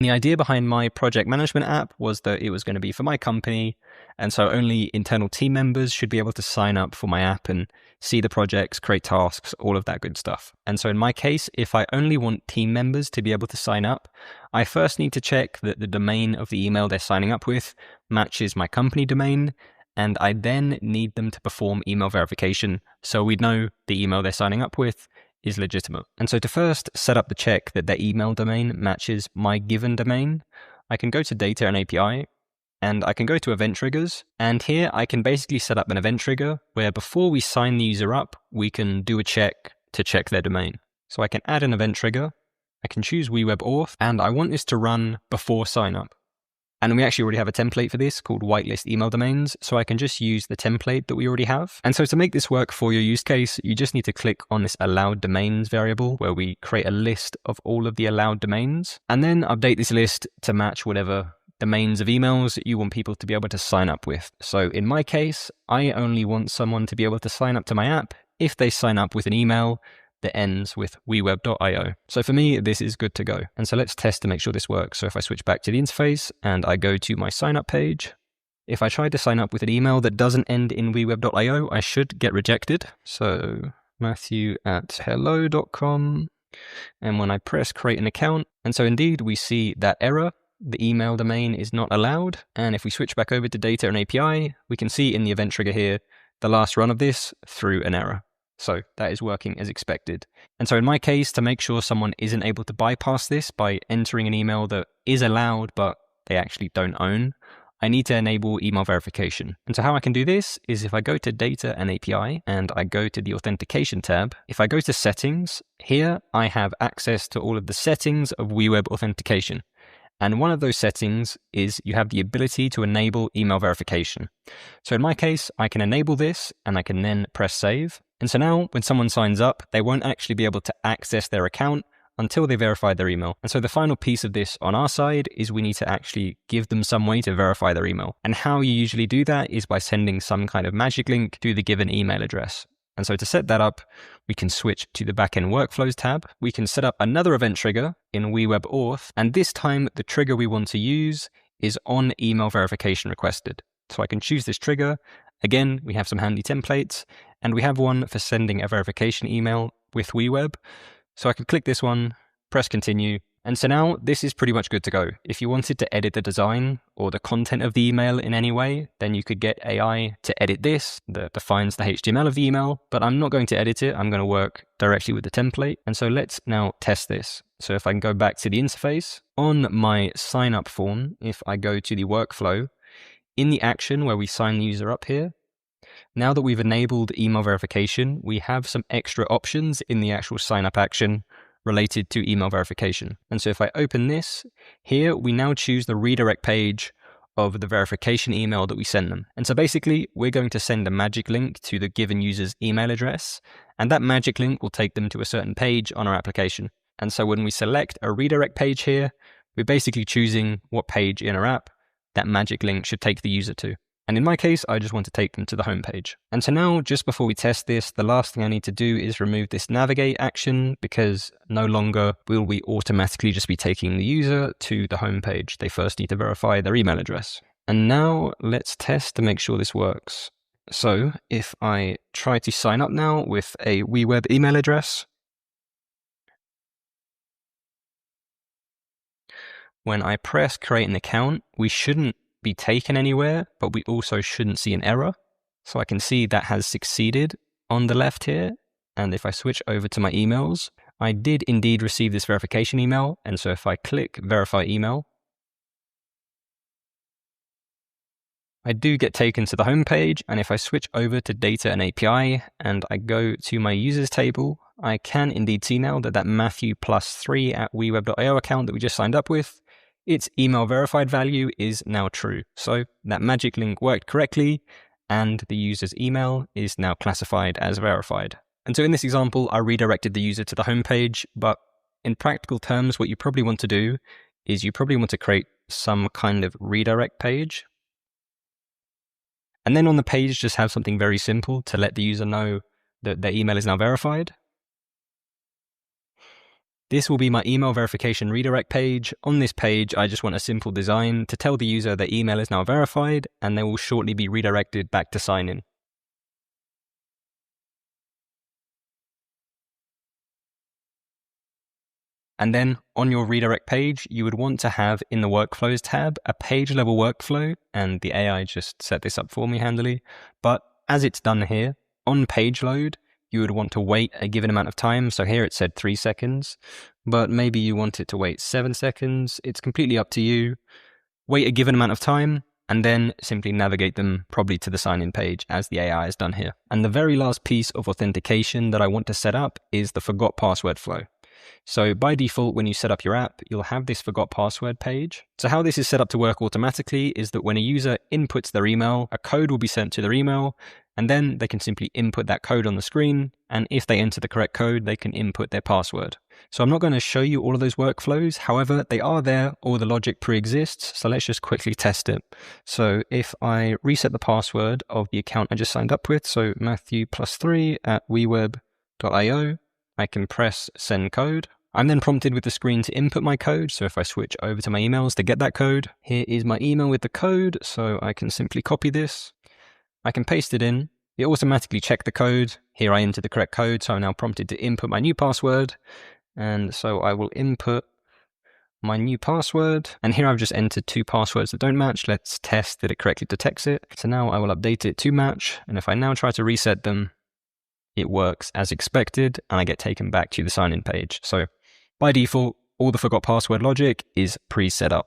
The idea behind my project management app was that it was going to be for my company, and so only internal team members should be able to sign up for my app and see the projects, create tasks, all of that good stuff. And so in my case, if I only want team members to be able to sign up, I first need to check that the domain of the email they're signing up with matches my company domain, and I then need them to perform email verification so we know the email they're signing up with is legitimate. And so to first set up the check that their email domain matches my given domain, I can go to data and API, and I can go to event triggers. And here I can basically set up an event trigger where before we sign the user up, we can do a check to check their domain. So I can add an event trigger, I can choose WeWeb auth, and I want this to run before sign up. And we actually already have a template for this called Whitelist email domains, so I can just use the template that we already have. And so to make this work for your use case, you just need to click on this allowed domains variable where we create a list of all of the allowed domains, and then update this list to match whatever domains of emails you want people to be able to sign up with. So in my case, I only want someone to be able to sign up to my app if they sign up with an email that ends with weweb.io. So for me, this is good to go. And so let's test to make sure this works. So if I switch back to the interface and I go to my sign up page, if I try to sign up with an email that doesn't end in weweb.io, I should get rejected. So matthew@hello.com. And when I press create an account, and so indeed we see that error, the email domain is not allowed. And if we switch back over to data and API, we can see in the event trigger here, the last run of this threw an error. So that is working as expected. And so in my case, to make sure someone isn't able to bypass this by entering an email that is allowed, but they actually don't own, I need to enable email verification. And so how I can do this is if I go to data and API and I go to the authentication tab, if I go to settings, here I have access to all of the settings of WeWeb authentication. And one of those settings is you have the ability to enable email verification. So in my case, I can enable this and I can then press save. And so now when someone signs up, they won't actually be able to access their account until they verify their email. And so the final piece of this on our side is we need to actually give them some way to verify their email. And how you usually do that is by sending some kind of magic link to the given email address. And so to set that up, we can switch to the backend workflows tab. We can set up another event trigger in WeWeb auth. And this time the trigger we want to use is on email verification requested. So I can choose this trigger. Again, we have some handy templates and we have one for sending a verification email with WeWeb. So I can click this one, press continue. And so now this is pretty much good to go. If you wanted to edit the design or the content of the email in any way, then you could get AI to edit this that defines the HTML of the email, but I'm not going to edit it. I'm going to work directly with the template. And so let's now test this. So if I can go back to the interface on my sign up form, if I go to the workflow in the action where we sign the user up here, now that we've enabled email verification, we have some extra options in the actual sign up action related to email verification. And so if I open this, here we now choose the redirect page of the verification email that we send them. And so basically, we're going to send a magic link to the given user's email address, and that magic link will take them to a certain page on our application. And so when we select a redirect page here, we're basically choosing what page in our app that magic link should take the user to. And in my case, I just want to take them to the home page. And so now, just before we test this, the last thing I need to do is remove this navigate action, because no longer will we automatically just be taking the user to the home page. They first need to verify their email address. And now let's test to make sure this works. So if I try to sign up now with a WeWeb email address, when I press create an account, we shouldn't be taken anywhere, but we also shouldn't see an error. So I can see that has succeeded on the left here. And if I switch over to my emails, I did indeed receive this verification email. And so if I click verify email, I do get taken to the home page. And if I switch over to data and API and I go to my users table, I can indeed see now that Matthew+3@weweb.io account that we just signed up with, its email verified value is now true. So that magic link worked correctly and the user's email is now classified as verified. And so in this example, I redirected the user to the home page, but in practical terms, what you probably want to do is you probably want to create some kind of redirect page. And then on the page, just have something very simple to let the user know that their email is now verified. This will be my email verification redirect page. On this page, I just want a simple design to tell the user their email is now verified, and they will shortly be redirected back to sign in. And then on your redirect page, you would want to have in the workflows tab a page level workflow, and the AI just set this up for me handily. But as it's done here, on page load, you would want to wait a given amount of time. So here it said 3 seconds, but maybe you want it to wait 7 seconds. It's completely up to you. Wait a given amount of time, and then simply navigate them probably to the sign-in page as the AI has done here. And the very last piece of authentication that I want to set up is the forgot password flow. So by default, when you set up your app, you'll have this forgot password page. So how this is set up to work automatically is that when a user inputs their email, a code will be sent to their email, and then they can simply input that code on the screen. And if they enter the correct code, they can input their password. So I'm not going to show you all of those workflows. However, they are there, all the logic pre-exists. So let's just quickly test it. So if I reset the password of the account I just signed up with, so Matthew+3@WeWeb.io, I can press send code. I'm then prompted with the screen to input my code. So if I switch over to my emails to get that code, here is my email with the code. So I can simply copy this. I can paste it in. It automatically checked the code. Here I enter the correct code. So I'm now prompted to input my new password. And so I will input my new password. And here I've just entered 2 passwords that don't match. Let's test that it correctly detects it. So now I will update it to match. And if I now try to reset them, it works as expected, and I get taken back to the sign-in page. So by default, all the forgot password logic is pre-set up.